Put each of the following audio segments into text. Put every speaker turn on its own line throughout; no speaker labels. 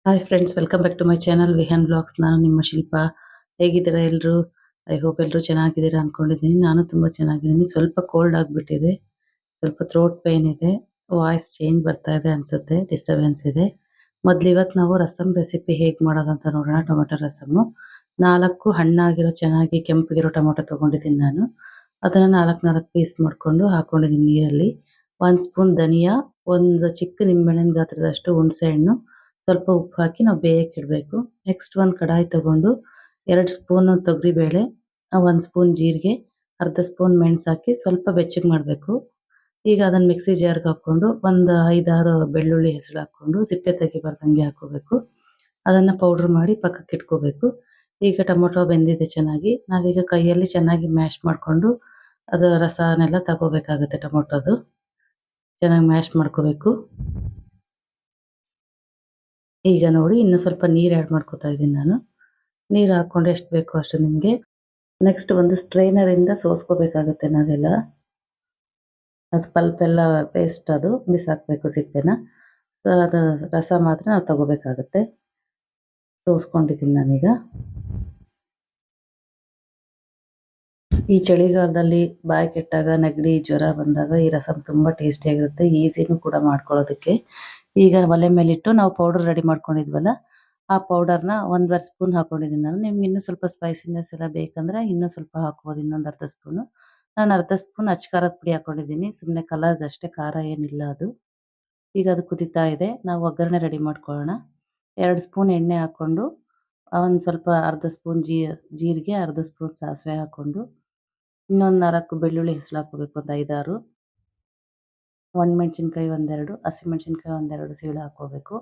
Hi friends, welcome back to my channel Vihan blogs. ನಾನು ನಿಮ್ಮ ಶಿಲ್ಪಾ. ಹೇಗಿದ್ದೀರಾ ಎಲ್ಲರೂ? ಐ ಹೋಪ್ ಎಲ್ಲರೂ ಚೆನ್ನಾಗಿದ್ದೀರಾ ಅಂದ್ಕೊಂಡಿದ್ದೀನಿ. ನಾನು ತುಂಬ ಚೆನ್ನಾಗಿದ್ದೀನಿ. ಸ್ವಲ್ಪ ಕೋಲ್ಡ್ ಆಗಿಬಿಟ್ಟಿದೆ, ಸ್ವಲ್ಪ ಥ್ರೋಟ್ ಪೇನ್ ಇದೆ, ವಾಯ್ಸ್ ಚೇಂಜ್ ಬರ್ತಾ ಇದೆ ಅನಿಸುತ್ತೆ, ಡಿಸ್ಟರ್ಬೆನ್ಸ್ ಇದೆ. ಇವತ್ತು ನಾವು ರಸಮ್ ರೆಸಿಪಿ ಹೇಗೆ ಮಾಡೋದಂತ ನೋಡೋಣ. ಟೊಮೆಟೊ ರಸಮ್ಮು 4 ಹಣ್ಣಾಗಿರೋ ಚೆನ್ನಾಗಿ ಕೆಂಪಗಿರೋ ಟೊಮೆಟೊ ತೊಗೊಂಡಿದ್ದೀನಿ ನಾನು. ಅದನ್ನು 4 ಪೀಸ್ ಮಾಡಿಕೊಂಡು ಹಾಕ್ಕೊಂಡಿದ್ದೀನಿ ನೀರಲ್ಲಿ. 1 ಸ್ಪೂನ್ ಧನಿಯಾ, ಒಂದು ಚಿಕ್ಕ ನಿಂಬೆಹಣ್ಣಿನ ಗಾತ್ರದಷ್ಟು ಹುಣಸೆಹಣ್ಣು, ಸ್ವಲ್ಪ ಉಪ್ಪು ಹಾಕಿ ನಾವು ಬೇಯಕ್ಕೆ ಇಡಬೇಕು. ನೆಕ್ಸ್ಟ್ ಒಂದು ಕಡಾಯಿ ತಗೊಂಡು 2 ಸ್ಪೂನು ತೊಗರಿಬೇಳೆ, 1 ಸ್ಪೂನ್ ಜೀರಿಗೆ, ಅರ್ಧ ಸ್ಪೂನ್ ಮೆಣಸು ಹಾಕಿ ಸ್ವಲ್ಪ ಬೆಚ್ಚಗೆ ಮಾಡಬೇಕು. ಈಗ ಅದನ್ನು ಮಿಕ್ಸಿ ಜಾರ್ಗೆ ಹಾಕ್ಕೊಂಡು ಒಂದು 5-6 ಬೆಳ್ಳುಳ್ಳಿ ಹೆಸರು ಹಾಕ್ಕೊಂಡು ಸಿಪ್ಪೆ ತೆಗಿಬಾರ್ದಂಗೆ ಹಾಕ್ಕೋಬೇಕು. ಅದನ್ನು ಪೌಡ್ರ್ ಮಾಡಿ ಪಕ್ಕಕ್ಕೆ ಇಟ್ಕೋಬೇಕು. ಈಗ ಟೊಮೊಟೊ ಬೆಂದಿದೆ ಚೆನ್ನಾಗಿ. ನಾವೀಗ ಕೈಯಲ್ಲಿ ಚೆನ್ನಾಗಿ ಮ್ಯಾಶ್ ಮಾಡಿಕೊಂಡು ಅದು ರಸನೆಲ್ಲ ತಗೋಬೇಕಾಗುತ್ತೆ. ಟೊಮೊಟೊದು ಚೆನ್ನಾಗಿ ಮ್ಯಾಶ್ ಮಾಡ್ಕೋಬೇಕು. ಈಗ ನೋಡಿ ಇನ್ನೂ ಸ್ವಲ್ಪ ನೀರು ಆ್ಯಡ್ ಮಾಡ್ಕೊತಾ ಇದ್ದೀನಿ ನಾನು. ನೀರು ಹಾಕ್ಕೊಂಡು ಎಷ್ಟು ಬೇಕೋ ಅಷ್ಟು ನಿಮಗೆ. ನೆಕ್ಸ್ಟ್ ಒಂದು ಸ್ಟ್ರೈನರಿಂದ ಸೋಸ್ಕೋಬೇಕಾಗುತ್ತೆ ನಾವೆಲ್ಲ. ಅದು ಪಲ್ಪೆಲ್ಲ ಪೇಸ್ಟ್ ಅದು ಬಿಸಾಕಬೇಕು ಸಿಪ್ಪೆನ. ಸೊ ಅದು ರಸ ಮಾತ್ರ ನಾವು ತಗೋಬೇಕಾಗುತ್ತೆ. ಸೋಸ್ಕೊಂಡಿದ್ದೀನಿ ನಾನೀಗ. ಈ ಚಳಿಗಾಲದಲ್ಲಿ ಬಾಯಿ ಕೆಟ್ಟಾಗ, ನೆಗಡಿ, ಜ್ವರ ಬಂದಾಗ ಈ ರಸಮ್ ತುಂಬ ಟೇಸ್ಟಿಯಾಗಿರುತ್ತೆ. ಈಸಿನೂ ಕೂಡ ಮಾಡ್ಕೊಳ್ಳೋದಕ್ಕೆ. ಈಗ ಒಲೆ ಮೇಲಿಟ್ಟು ನಾವು ಪೌಡರ್ ರೆಡಿ ಮಾಡ್ಕೊಂಡಿದ್ವಲ್ಲ, ಆ ಪೌಡರ್ನ 1.5 ಸ್ಪೂನ್ ಹಾಕ್ಕೊಂಡಿದ್ದೀನಿ ನಾನು. ನಿಮ್ಗೆ ಇನ್ನೂ ಸ್ವಲ್ಪ ಸ್ಪೈಸಿನೆಸ್ ಎಲ್ಲ ಬೇಕಂದರೆ ಇನ್ನೂ ಸ್ವಲ್ಪ ಹಾಕ್ಬೋದು, ಇನ್ನೊಂದು ಅರ್ಧ ಸ್ಪೂನು. ನಾನು ಅರ್ಧ ಸ್ಪೂನ್ ಅಚ್ಚ ಖಾರದ ಪುಡಿ ಹಾಕ್ಕೊಂಡಿದ್ದೀನಿ, ಸುಮ್ಮನೆ ಕಲರ್ಗಷ್ಟೇ, ಖಾರ ಏನಿಲ್ಲ ಅದು. ಈಗ ಅದು ಕುದೀತಾ ಇದೆ, ನಾವು ಒಗ್ಗರಣೆ ರೆಡಿ ಮಾಡ್ಕೊಳ್ಳೋಣ. 2 ಸ್ಪೂನ್ ಎಣ್ಣೆ ಹಾಕ್ಕೊಂಡು ಒಂದು ಸ್ವಲ್ಪ ಅರ್ಧ ಸ್ಪೂನ್ ಜೀರಿಗೆ, ಅರ್ಧ ಸ್ಪೂನ್ ಸಾಸಿವೆ ಹಾಕ್ಕೊಂಡು ಇನ್ನೊಂದು 4 ಬೆಳ್ಳುಳ್ಳಿ ಹೆಸರು ಹಾಕ್ಕೋಬೇಕು, ಒಂದು 5-6. ಒಣಮೆಣ್ಸಿನ್ಕಾಯಿ 1-2, ಹಸಿಮೆಣ್ಸಿನ್ಕಾಯಿ 1-2 ಸೀಳು ಹಾಕ್ಕೋಬೇಕು.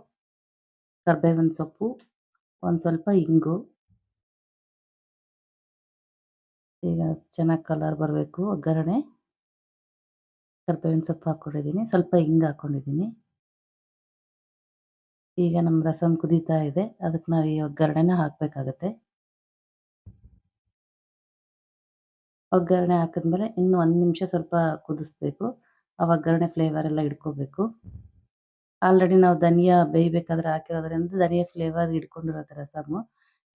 ಕರ್ಬೇವಿನ ಸೊಪ್ಪು, ಒಂದು ಸ್ವಲ್ಪ ಇಂಗು. ಈಗ ಚೆನ್ನಾಗಿ ಕಲರ್ ಬರಬೇಕು ಒಗ್ಗರಣೆ. ಕರ್ಬೇವಿನ ಸೊಪ್ಪು ಹಾಕ್ಕೊಂಡಿದ್ದೀನಿ, ಸ್ವಲ್ಪ ಇಂಗು ಹಾಕ್ಕೊಂಡಿದ್ದೀನಿ. ಈಗ ನಮ್ಮ ರಸಮ್ ಕುದೀತಾ ಇದೆ, ಅದಕ್ಕೆ ನಾವು ಈ ಒಗ್ಗರಣೆನ ಹಾಕಬೇಕಾಗತ್ತೆ. ಒಗ್ಗರಣೆ ಹಾಕಿದ್ಮೇಲೆ ಇನ್ನು 1 ನಿಮಿಷ ಸ್ವಲ್ಪ ಕುದಿಸ್ಬೇಕು. ಆ ಒಗ್ಗರಣೆ ಫ್ಲೇವರ್ ಎಲ್ಲ ಹಿಡ್ಕೋಬೇಕು. ಆಲ್ರೆಡಿ ನಾವು ಧನಿಯಾ ಬೇಯಬೇಕಾದ್ರೆ ಹಾಕಿರೋದ್ರಿಂದ ಧನಿಯಾ ಫ್ಲೇವರ್ ಹಿಡ್ಕೊಂಡಿರುತ್ತೆ ರಸಮ್ಮು.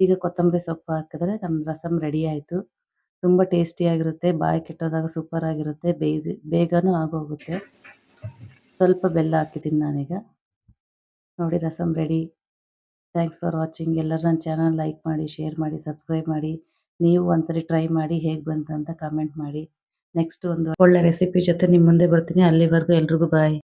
ಈಗ ಕೊತ್ತಂಬರಿ ಸೊಪ್ಪು ಹಾಕಿದ್ರೆ ನಮ್ಮ ರಸಮ್ ರೆಡಿ ಆಯಿತು. ತುಂಬ ಟೇಸ್ಟಿಯಾಗಿರುತ್ತೆ, ಬಾಯಿ ಕೆಟ್ಟೋದಾಗ ಸೂಪರಾಗಿರುತ್ತೆ, ಬೇಗನೂ ಆಗೋಗುತ್ತೆ. ಸ್ವಲ್ಪ ಬೆಲ್ಲ ಹಾಕಿದ್ದೀನಿ ನಾನೀಗ. ನೋಡಿ rasam ready. Thanks for watching. ಎಲ್ಲರೂ ನನ್ನ ಚಾನಲ್ ಲೈಕ್ ಮಾಡಿ, ಶೇರ್ ಮಾಡಿ, ಸಬ್ಸ್ಕ್ರೈಬ್ ಮಾಡಿ. ನೀವು ಒಂದ್ಸರಿ ಟ್ರೈ ಮಾಡಿ ಹೇಗೆ ಬಂತು ಅಂತ ಕಾಮೆಂಟ್ ಮಾಡಿ. ನೆಕ್ಸ್ಟ್ ಒಂದು ಒಳ್ಳೆ ರೆಸಿಪಿ ಜೊತೆ ನಿಮ್ಮ ಮುಂದೆ ಬರ್ತೀನಿ. ಅಲ್ಲಿವರೆಗೂ ಎಲ್ರಿಗೂ ಬಾಯ್.